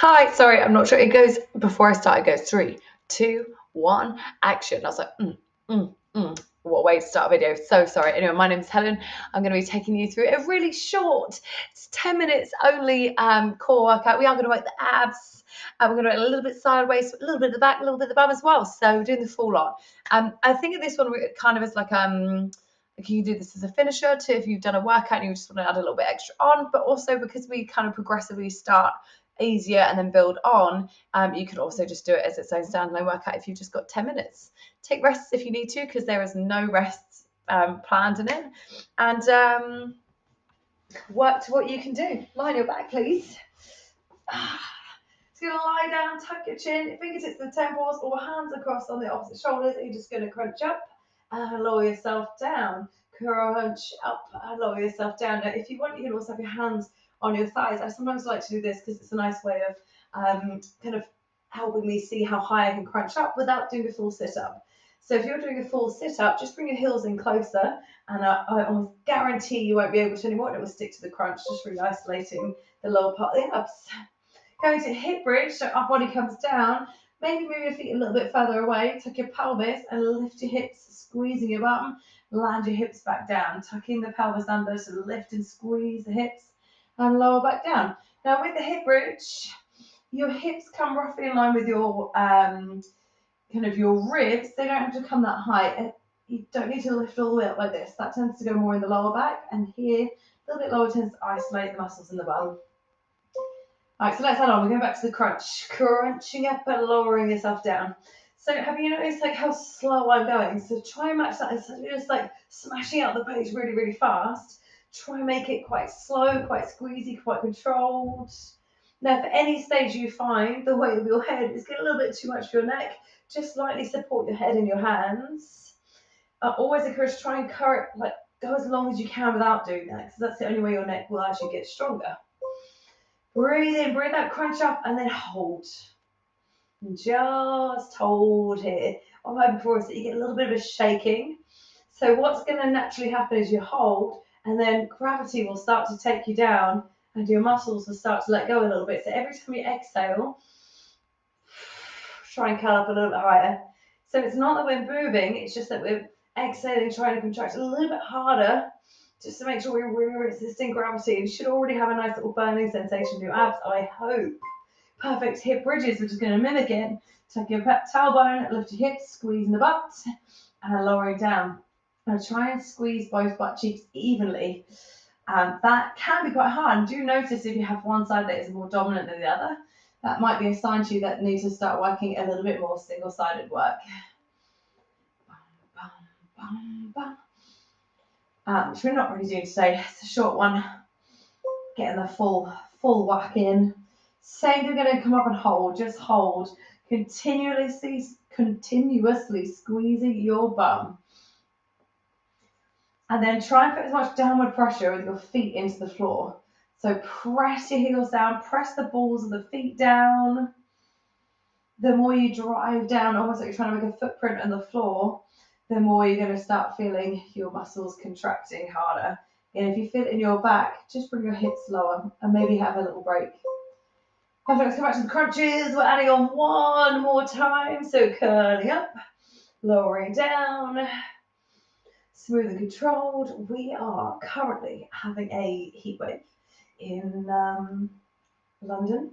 Hi, sorry, I'm not sure. It goes, before I start, it goes 3, 2, 1, action. I was like, what a way to start a video. So sorry. Anyway, my name's Helen. I'm going to be taking you through a really short, it's 10 minutes only core workout. We are going to work the abs. We're going to work a little bit sideways, a little bit of the back, a little bit of the bum as well. So we're doing the full lot. I think at this one, we kind of is like, you can do this as a finisher too if you've done a workout and you just want to add a little bit extra on, but also because we kind of progressively start easier and then build on, you can also just do it as its own standalone workout if you've just got 10 minutes. Take rests if you need to, because there is no rests planned in it. And work to what you can do. Lie on your back, please. So you're going to lie down, tuck your chin, fingertips to the temples, or hands across on the opposite shoulders. You're just going to crunch up and lower yourself down. Crunch up and lower yourself down. Now, if you want, you can also have your hands on your thighs. I sometimes like to do this because it's a nice way of kind of helping me see how high I can crunch up without doing a full sit-up. So if you're doing a full sit-up, just bring your heels in closer, and I almost guarantee you won't be able to anymore. It will stick to the crunch, just really isolating the lower part of the abs. Going to hip bridge, so our body comes down. Maybe move your feet a little bit further away. Tuck your pelvis and lift your hips, squeezing your bum. Land your hips back down, tucking the pelvis under, so lift and squeeze the hips and lower back down. Now with the hip bridge, your hips come roughly in line with your kind of your ribs. They don't have to come that high. You don't need to lift all the way up like this. That tends to go more in the lower back, and here a little bit lower tends to isolate the muscles in the bum. All right, so let's add on. We're going back to the crunch. Crunching up and lowering yourself down. So have you noticed like how slow I'm going? So try and match that. Instead of just like smashing out the pace really, really fast, try and make it quite slow, quite squeezy, quite controlled. Now, for any stage you find the weight of your head is getting a little bit too much for your neck, just slightly support your head in your hands. Always encourage to try and go as long as you can without doing that, because that's the only way your neck will actually get stronger. Breathe in, breathe out, crunch up, and then hold. Just hold here. What I've had before is that you get a little bit of a shaking. So what's going to naturally happen is you hold, and then gravity will start to take you down, and your muscles will start to let go a little bit. So every time you exhale, try and curl up a little bit higher. So it's not that we're moving, it's just that we're exhaling, trying to contract a little bit harder, just to make sure we're resisting gravity. You should already have a nice little burning sensation in your abs, I hope. Perfect hip bridges, we're just going to mimic it. Tuck your tailbone, lift your hips, squeeze in the butt, and lower it down. Now try and squeeze both butt cheeks evenly. That can be quite hard. And do notice if you have one side that is more dominant than the other, that might be a sign to you that needs to start working a little bit more single-sided work. Which we're not really doing today. It's a short one. Getting the full whack in. Same, you're going to come up and hold. Just hold. Continuously squeezing your bum. And then try and put as much downward pressure with your feet into the floor. So press your heels down. Press the balls of the feet down. The more you drive down, almost like you're trying to make a footprint on the floor, the more you're going to start feeling your muscles contracting harder. And if you feel it in your back, just bring your hips lower and maybe have a little break. Perfect, let's go back to the crunches. We're adding on one more time. So curling up, lowering down, smooth and controlled. We are currently having a heat wave in London.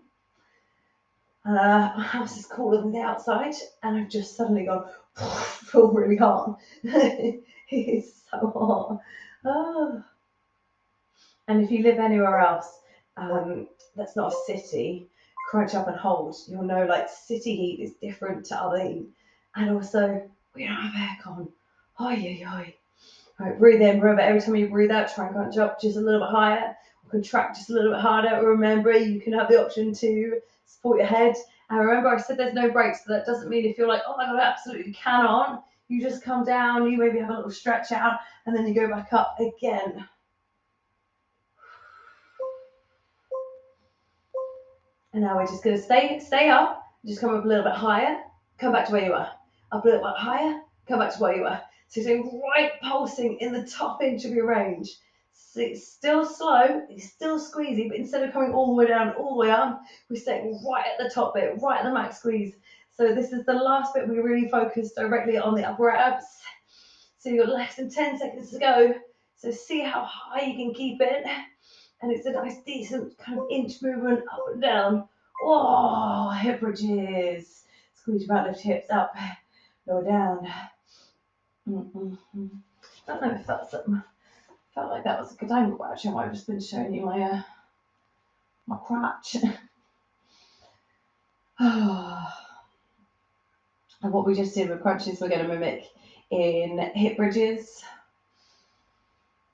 My house is cooler than the outside, and I've just suddenly gone, feel really hot. It is so hot. Oh. And if you live anywhere else that's not a city, crunch up and hold. You'll know like city heat is different to other heat. And also, we don't have aircon. Oi. Right, breathe in, remember every time you breathe out, try and crunch up just a little bit higher, or contract just a little bit harder. Remember, you can have the option to support your head. And remember, I said there's no breaks, so that doesn't mean if you're like, oh my God, I absolutely cannot. You just come down, you maybe have a little stretch out, and then you go back up again. And now we're just going to stay up, just come up a little bit higher, come back to where you are. Up a little bit higher, come back to where you are. So you're right pulsing in the top inch of your range. So it's still slow, it's still squeezy, but instead of coming all the way down, all the way up, we stay right at the top bit, right at the max squeeze. So this is the last bit we really focus directly on the upper abs. So you've got less than 10 seconds to go. So see how high you can keep it. And it's a nice, decent kind of inch movement up and down. Oh, hip bridges. Squeeze your back, lift hips up, lower down. Don't know if that's felt like that was a good angle, but actually I might have just been showing you my crotch. And what we just did with crunches, we're going to mimic in hip bridges.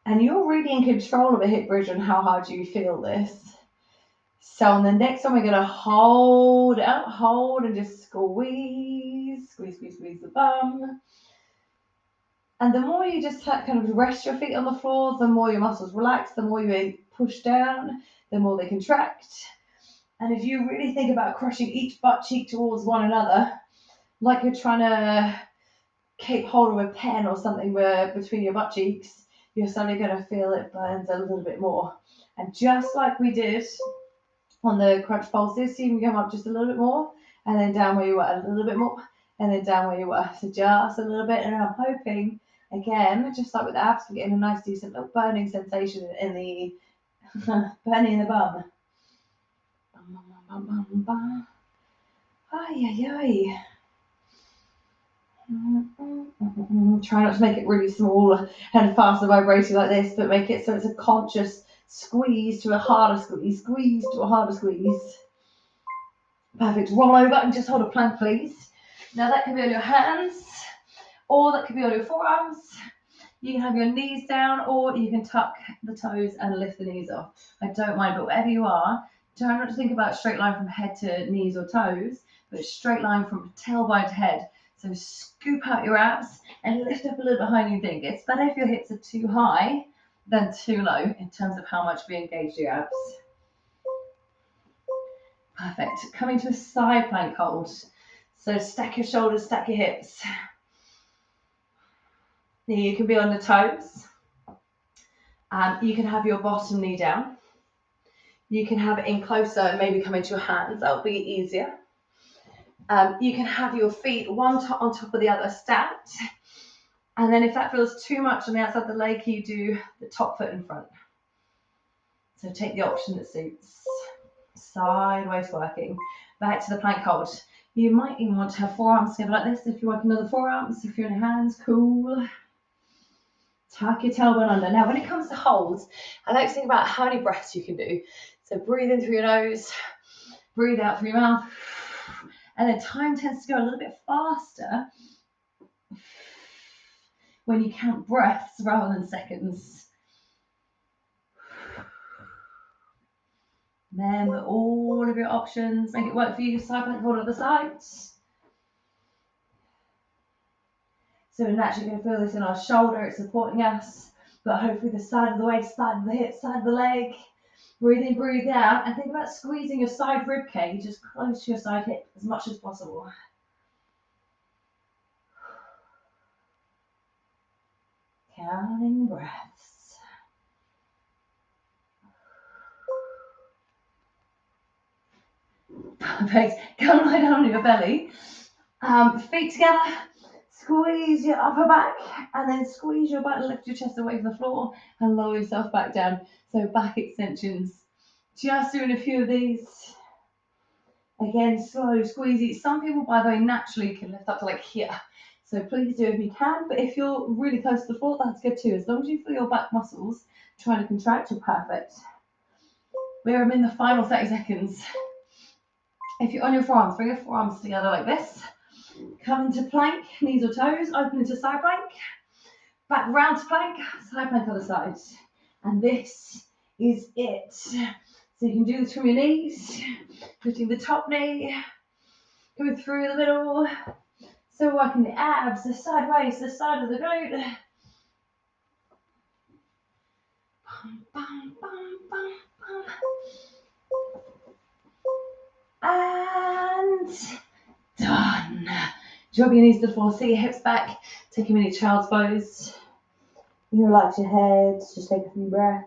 And you're really in control of a hip bridge and how hard you feel this. So on the next one, we're going to hold out, hold, and just squeeze the bum. And the more you just kind of rest your feet on the floor, the more your muscles relax, the more you push down, the more they contract. And if you really think about crushing each butt cheek towards one another, like you're trying to keep hold of a pen or something between your butt cheeks, you're suddenly going to feel it burns a little bit more. And just like we did on the crunch pulses, you can come up just a little bit more, and then down where you were a little bit more, and then down where you were. So just a little bit, and I'm hoping, again, just like with the abs, we're getting a nice, decent little burning sensation in the burning in the bum. Ay. Try not to make it really small and faster vibrating like this, but make it so it's a conscious squeeze to a harder squeeze, squeeze to a harder squeeze. Perfect. Roll over and just hold a plank, please. Now that can be on your hands, or that can be on your forearms. You can have your knees down, or you can tuck the toes and lift the knees off. I don't mind, but wherever you are, try not to think about a straight line from head to knees or toes, but a straight line from tailbone to head. So scoop out your abs and lift up a little bit higher than you think. It's better if your hips are too high than too low in terms of how much we engage your abs. Perfect. Coming to a side plank hold. So stack your shoulders, stack your hips. You can be on the toes. You can have your bottom knee down. You can have it in closer and maybe come into your hands. That'll be easier. You can have your feet one on top of the other stacked. And then if that feels too much on the outside of the leg, you do the top foot in front. So take the option that suits. Sideways working. Back to the plank hold. You might even want to have forearms together like this if you're working on the forearms. If you're in your hands, cool. Tuck your tailbone under. Now, when it comes to holds, I like to think about how many breaths you can do. So breathe in through your nose, breathe out through your mouth, and then time tends to go a little bit faster when you count breaths rather than seconds. Remember all of your options. Make it work for you. Side plank hold on the sides. So we're naturally going to feel this in our shoulder. It's supporting us. But hopefully the side of the waist, side of the hip, side of the leg. Breathe in, breathe out. And think about squeezing your side rib cage as close to your side hip as much as possible. Counting breaths. Perfect. Come lie down on your belly. Feet together. Squeeze your upper back and then squeeze your butt and lift your chest away from the floor and lower yourself back down. So back extensions. Just doing a few of these. Again, slow, squeezy. Some people, by the way, naturally can lift up to like here. So please do if you can. But if you're really close to the floor, that's good too. As long as you feel your back muscles trying to contract, you're perfect. We're in the final 30 seconds. If you're on your forearms, bring your forearms together like this. Come into plank, knees or toes, open into side plank, back round to plank, side plank other side. And this is it. So you can do this from your knees, lifting the top knee, going through the middle. So working the abs, the side waist, the side of the glute. Bum, bum, bum, bum, bum. And done. Drop your knees to the floor, sit your hips back, take a mini child's pose. You relax your head, just take a few breaths.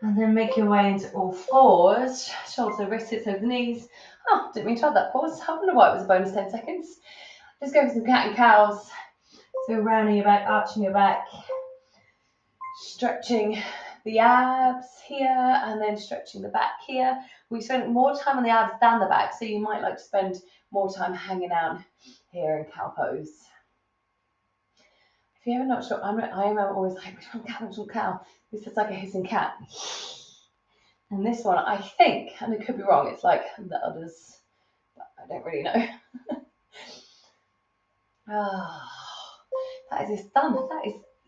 And then make your way into all fours, shoulders over wrists, hips over the knees. Oh, didn't mean to add that pause. I wonder why it was a bonus 10 seconds. Just go for some cat and cows. So rounding your back, arching your back, stretching the abs here, and then stretching the back here. We spent more time on the abs than the back, so you might like to spend more time hanging out here in cow pose. If you're ever not sure, I am always like, which one cow, which one cow? This is like a hissing cat. And this one, I think, and it could be wrong, it's like the others, but I don't really know. Oh, that is done.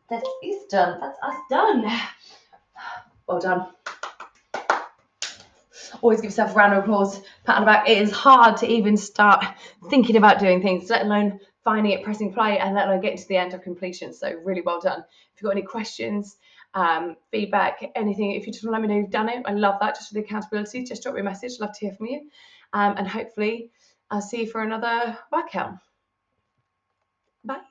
That is done. That's us done. Well done. Always give yourself a round of applause, pat on the back. It is hard to even start thinking about doing things, let alone finding it, pressing play, and let alone getting to the end of completion. So really well done. If you've got any questions, feedback, anything, if you just want to let me know you've done it, I love that. Just for the accountability, just drop me a message. Love to hear from you. And hopefully I'll see you for another workout. Bye.